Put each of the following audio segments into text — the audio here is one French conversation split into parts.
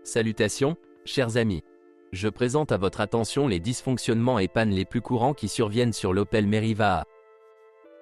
Salutations, chers amis. Je présente à votre attention les dysfonctionnements et pannes les plus courants qui surviennent sur l'Opel Meriva A.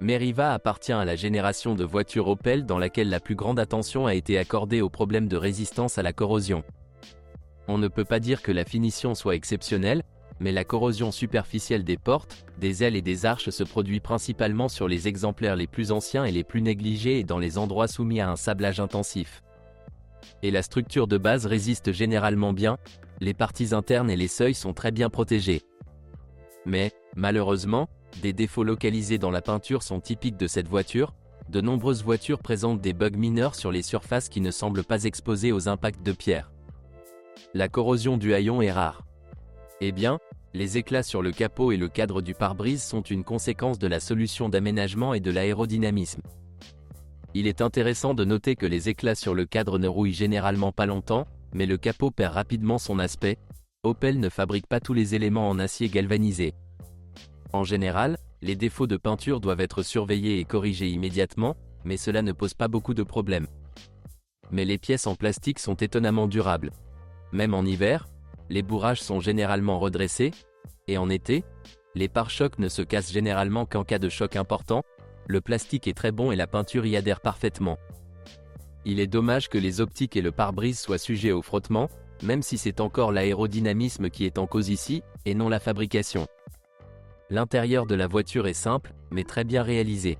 Meriva appartient à la génération de voitures Opel dans laquelle la plus grande attention a été accordée aux problèmes de résistance à la corrosion. On ne peut pas dire que la finition soit exceptionnelle, mais la corrosion superficielle des portes, des ailes et des arches se produit principalement sur les exemplaires les plus anciens et les plus négligés et dans les endroits soumis à un sablage intensif. Et la structure de base résiste généralement bien, les parties internes et les seuils sont très bien protégés. Mais, malheureusement, des défauts localisés dans la peinture sont typiques de cette voiture. De nombreuses voitures présentent des bugs mineurs sur les surfaces qui ne semblent pas exposées aux impacts de pierre. La corrosion du haillon est rare. Eh bien, les éclats sur le capot et le cadre du pare-brise sont une conséquence de la solution d'aménagement et de l'aérodynamisme. Il est intéressant de noter que les éclats sur le cadre ne rouillent généralement pas longtemps, mais le capot perd rapidement son aspect. Opel ne fabrique pas tous les éléments en acier galvanisé. En général, les défauts de peinture doivent être surveillés et corrigés immédiatement, mais cela ne pose pas beaucoup de problèmes. Mais les pièces en plastique sont étonnamment durables. Même en hiver, les bourrages sont généralement redressés, et en été, les pare-chocs ne se cassent généralement qu'en cas de choc important. Le plastique est très bon et la peinture y adhère parfaitement. Il est dommage que les optiques et le pare-brise soient sujets au frottement, même si c'est encore l'aérodynamisme qui est en cause ici, et non la fabrication. L'intérieur de la voiture est simple, mais très bien réalisé.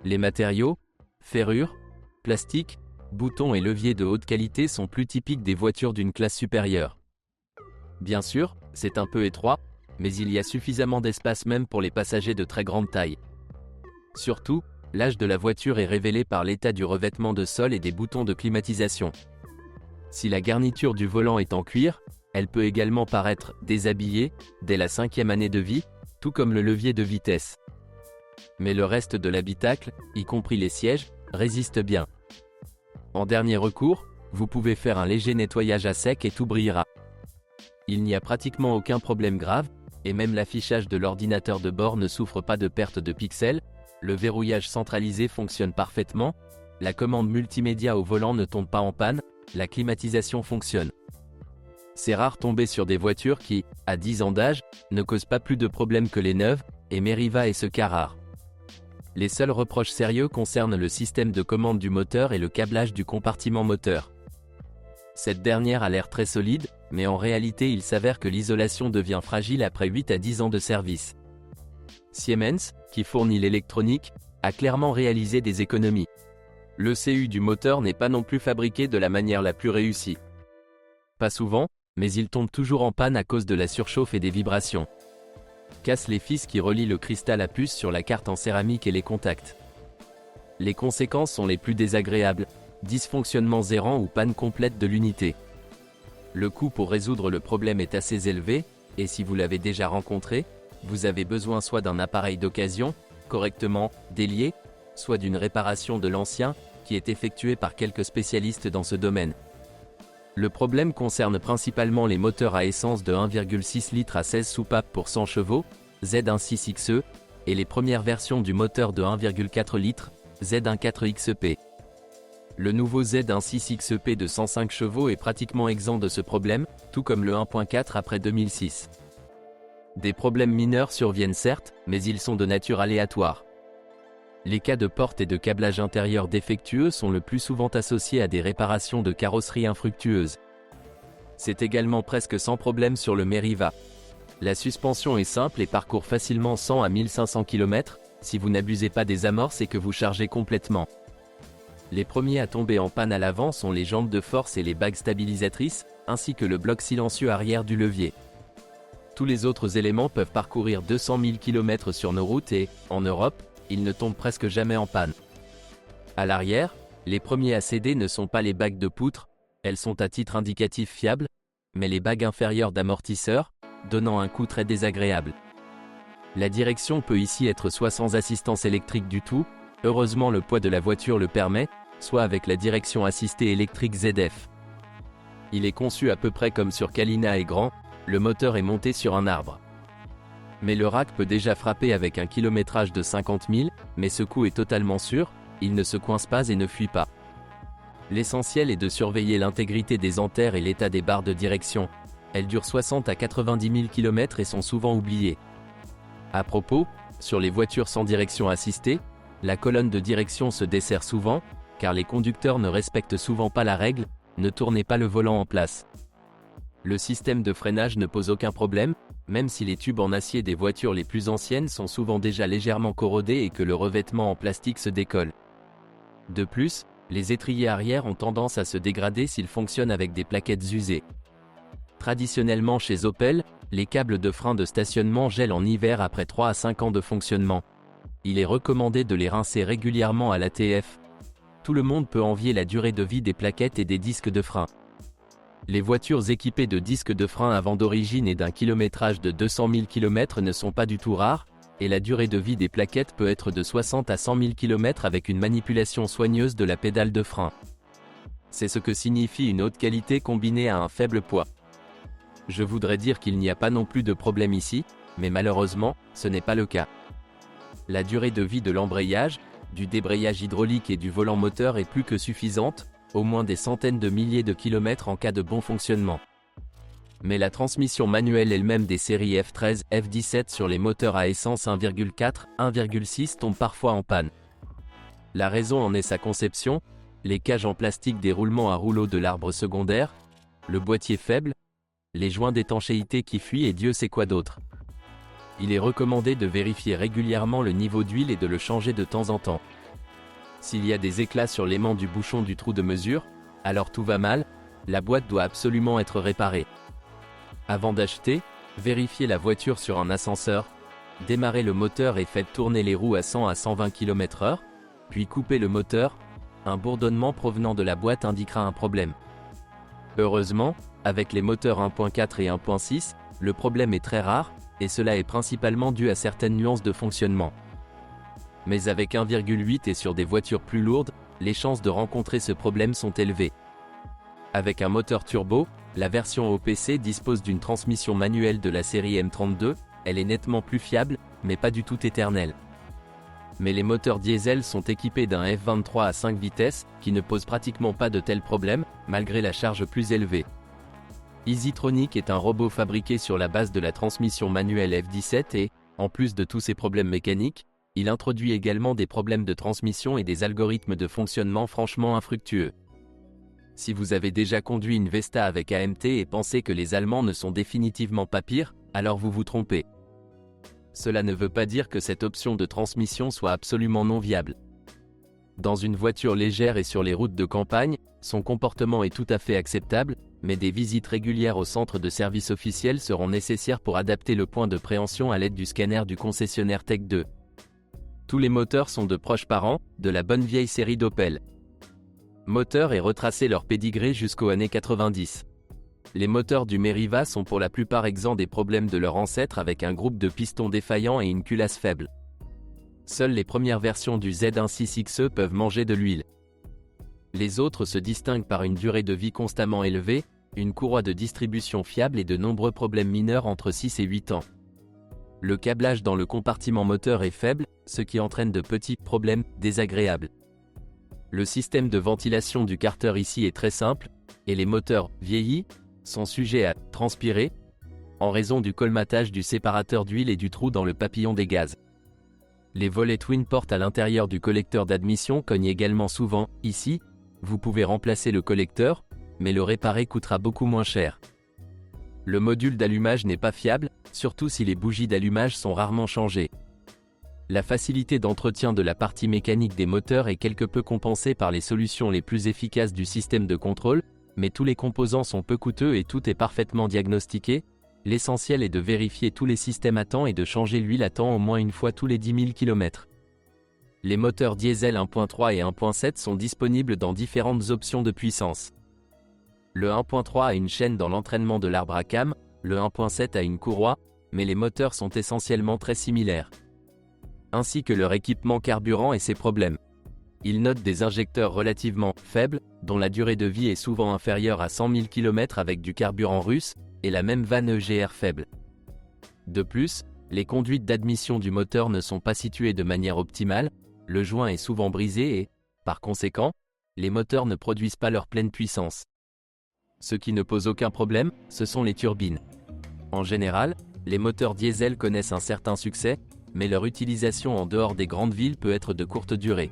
Les matériaux, ferrures, plastique, boutons et leviers de haute qualité sont plus typiques des voitures d'une classe supérieure. Bien sûr, c'est un peu étroit, mais il y a suffisamment d'espace même pour les passagers de très grande taille. Surtout, l'âge de la voiture est révélé par l'état du revêtement de sol et des boutons de climatisation. Si la garniture du volant est en cuir, elle peut également paraître déshabillée dès la 5e année de vie, tout comme le levier de vitesse. Mais le reste de l'habitacle, y compris les sièges, résiste bien. En dernier recours, vous pouvez faire un léger nettoyage à sec et tout brillera. Il n'y a pratiquement aucun problème grave, et même l'affichage de l'ordinateur de bord ne souffre pas de perte de pixels. Le verrouillage centralisé fonctionne parfaitement, la commande multimédia au volant ne tombe pas en panne, la climatisation fonctionne. C'est rare tomber sur des voitures qui, à 10 ans d'âge, ne causent pas plus de problèmes que les neuves, et Meriva est ce cas rare. Les seuls reproches sérieux concernent le système de commande du moteur et le câblage du compartiment moteur. Cette dernière a l'air très solide, mais en réalité il s'avère que l'isolation devient fragile après 8 à 10 ans de service. Siemens, qui fournit l'électronique, a clairement réalisé des économies. Le CU du moteur n'est pas non plus fabriqué de la manière la plus réussie. Pas souvent, mais il tombe toujours en panne à cause de la surchauffe et des vibrations. Casse les fils qui relient le cristal à puce sur la carte en céramique et les contacts. Les conséquences sont les plus désagréables, dysfonctionnements errants ou panne complète de l'unité. Le coût pour résoudre le problème est assez élevé, et si vous l'avez déjà rencontré, vous avez besoin soit d'un appareil d'occasion, correctement délié, soit d'une réparation de l'ancien, qui est effectuée par quelques spécialistes dans ce domaine. Le problème concerne principalement les moteurs à essence de 1,6 litre à 16 soupapes pour 100 chevaux, Z16XE, et les premières versions du moteur de 1,4 litre, Z14XEP. Le nouveau Z16XEP de 105 chevaux est pratiquement exempt de ce problème, tout comme le 1.4 après 2006. Des problèmes mineurs surviennent certes, mais ils sont de nature aléatoire. Les cas de porte et de câblage intérieur défectueux sont le plus souvent associés à des réparations de carrosserie infructueuses. C'est également presque sans problème sur le Meriva. La suspension est simple et parcourt facilement 100 à 1500 km, si vous n'abusez pas des amorces et que vous chargez complètement. Les premiers à tomber en panne à l'avant sont les jambes de force et les bagues stabilisatrices, ainsi que le bloc silencieux arrière du levier. Tous les autres éléments peuvent parcourir 200 000 km sur nos routes et, en Europe, ils ne tombent presque jamais en panne. À l'arrière, les premiers à céder ne sont pas les bagues de poutre, elles sont à titre indicatif fiables, mais les bagues inférieures d'amortisseur, donnant un coup très désagréable. La direction peut ici être soit sans assistance électrique du tout, heureusement le poids de la voiture le permet, soit avec la direction assistée électrique ZF. Il est conçu à peu près comme sur Kalina et Grand, le moteur est monté sur un arbre. Mais le rack peut déjà frapper avec un kilométrage de 50 000, mais ce coup est totalement sûr, il ne se coince pas et ne fuit pas. L'essentiel est de surveiller l'intégrité des anthères et l'état des barres de direction. Elles durent 60 à 90 000 km et sont souvent oubliées. À propos, sur les voitures sans direction assistée, la colonne de direction se dessert souvent, car les conducteurs ne respectent souvent pas la règle, ne tournez pas le volant en place. Le système de freinage ne pose aucun problème, même si les tubes en acier des voitures les plus anciennes sont souvent déjà légèrement corrodés et que le revêtement en plastique se décolle. De plus, les étriers arrière ont tendance à se dégrader s'ils fonctionnent avec des plaquettes usées. Traditionnellement chez Opel, les câbles de frein de stationnement gèlent en hiver après 3 à 5 ans de fonctionnement. Il est recommandé de les rincer régulièrement à l'ATF. Tout le monde peut envier la durée de vie des plaquettes et des disques de frein. Les voitures équipées de disques de frein à vent d'origine et d'un kilométrage de 200 000 km ne sont pas du tout rares, et la durée de vie des plaquettes peut être de 60 à 100 000 km avec une manipulation soigneuse de la pédale de frein. C'est ce que signifie une haute qualité combinée à un faible poids. Je voudrais dire qu'il n'y a pas non plus de problème ici, mais malheureusement, ce n'est pas le cas. La durée de vie de l'embrayage, du débrayage hydraulique et du volant moteur est plus que suffisante, au moins des centaines de milliers de kilomètres en cas de bon fonctionnement. Mais la transmission manuelle elle-même des séries F13, F17 sur les moteurs à essence 1,4, 1,6 tombe parfois en panne. La raison en est sa conception, les cages en plastique des roulements à rouleaux de l'arbre secondaire, le boîtier faible, les joints d'étanchéité qui fuient et Dieu sait quoi d'autre. Il est recommandé de vérifier régulièrement le niveau d'huile et de le changer de temps en temps. S'il y a des éclats sur l'aimant du bouchon du trou de mesure, alors tout va mal, la boîte doit absolument être réparée. Avant d'acheter, vérifiez la voiture sur un ascenseur, démarrez le moteur et faites tourner les roues à 100 à 120 km/h, puis coupez le moteur, un bourdonnement provenant de la boîte indiquera un problème. Heureusement, avec les moteurs 1.4 et 1.6, le problème est très rare, et cela est principalement dû à certaines nuances de fonctionnement. Mais avec 1,8 et sur des voitures plus lourdes, les chances de rencontrer ce problème sont élevées. Avec un moteur turbo, la version OPC dispose d'une transmission manuelle de la série M32, elle est nettement plus fiable, mais pas du tout éternelle. Mais les moteurs diesel sont équipés d'un F23 à 5 vitesses, qui ne pose pratiquement pas de tels problèmes, malgré la charge plus élevée. EasyTronic est un robot fabriqué sur la base de la transmission manuelle F17 et, en plus de tous ces problèmes mécaniques, il introduit également des problèmes de transmission et des algorithmes de fonctionnement franchement infructueux. Si vous avez déjà conduit une Vesta avec AMT et pensez que les Allemands ne sont définitivement pas pires, alors vous vous trompez. Cela ne veut pas dire que cette option de transmission soit absolument non viable. Dans une voiture légère et sur les routes de campagne, son comportement est tout à fait acceptable, mais des visites régulières au centre de service officiel seront nécessaires pour adapter le point de préhension à l'aide du scanner du concessionnaire Tech 2. Tous les moteurs sont de proches parents, de la bonne vieille série d'Opel. Moteurs et retracer leur pédigré jusqu'aux années 90. Les moteurs du Meriva sont pour la plupart exempts des problèmes de leur ancêtre avec un groupe de pistons défaillants et une culasse faible. Seules les premières versions du Z16XE peuvent manger de l'huile. Les autres se distinguent par une durée de vie constamment élevée, une courroie de distribution fiable et de nombreux problèmes mineurs entre 6 et 8 ans. Le câblage dans le compartiment moteur est faible, ce qui entraîne de petits problèmes désagréables. Le système de ventilation du carter ici est très simple, et les moteurs vieillis sont sujets à transpirer en raison du colmatage du séparateur d'huile et du trou dans le papillon des gaz. Les volets twin port à l'intérieur du collecteur d'admission cognent également souvent. Ici, vous pouvez remplacer le collecteur, mais le réparer coûtera beaucoup moins cher. Le module d'allumage n'est pas fiable, surtout si les bougies d'allumage sont rarement changées. La facilité d'entretien de la partie mécanique des moteurs est quelque peu compensée par les solutions les plus efficaces du système de contrôle, mais tous les composants sont peu coûteux et tout est parfaitement diagnostiqué. L'essentiel est de vérifier tous les systèmes à temps et de changer l'huile à temps au moins une fois tous les 10 000 km. Les moteurs diesel 1.3 et 1.7 sont disponibles dans différentes options de puissance. Le 1.3 a une chaîne dans l'entraînement de l'arbre à cames, le 1.7 a une courroie, mais les moteurs sont essentiellement très similaires. Ainsi que leur équipement carburant et ses problèmes. Ils notent des injecteurs relativement faibles, dont la durée de vie est souvent inférieure à 100 000 km avec du carburant russe, et la même vanne EGR faible. De plus, les conduites d'admission du moteur ne sont pas situées de manière optimale, le joint est souvent brisé et, par conséquent, les moteurs ne produisent pas leur pleine puissance. Ce qui ne pose aucun problème, ce sont les turbines. En général, les moteurs diesel connaissent un certain succès, mais leur utilisation en dehors des grandes villes peut être de courte durée.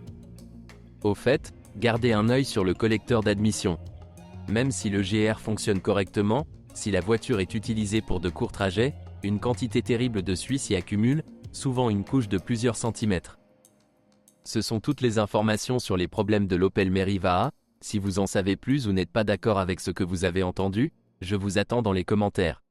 Au fait, gardez un œil sur le collecteur d'admission. Même si le GR fonctionne correctement, si la voiture est utilisée pour de courts trajets, une quantité terrible de suie s'y accumule, souvent une couche de plusieurs centimètres. Ce sont toutes les informations sur les problèmes de l'Opel Meriva A. Si vous en savez plus ou n'êtes pas d'accord avec ce que vous avez entendu, je vous attends dans les commentaires.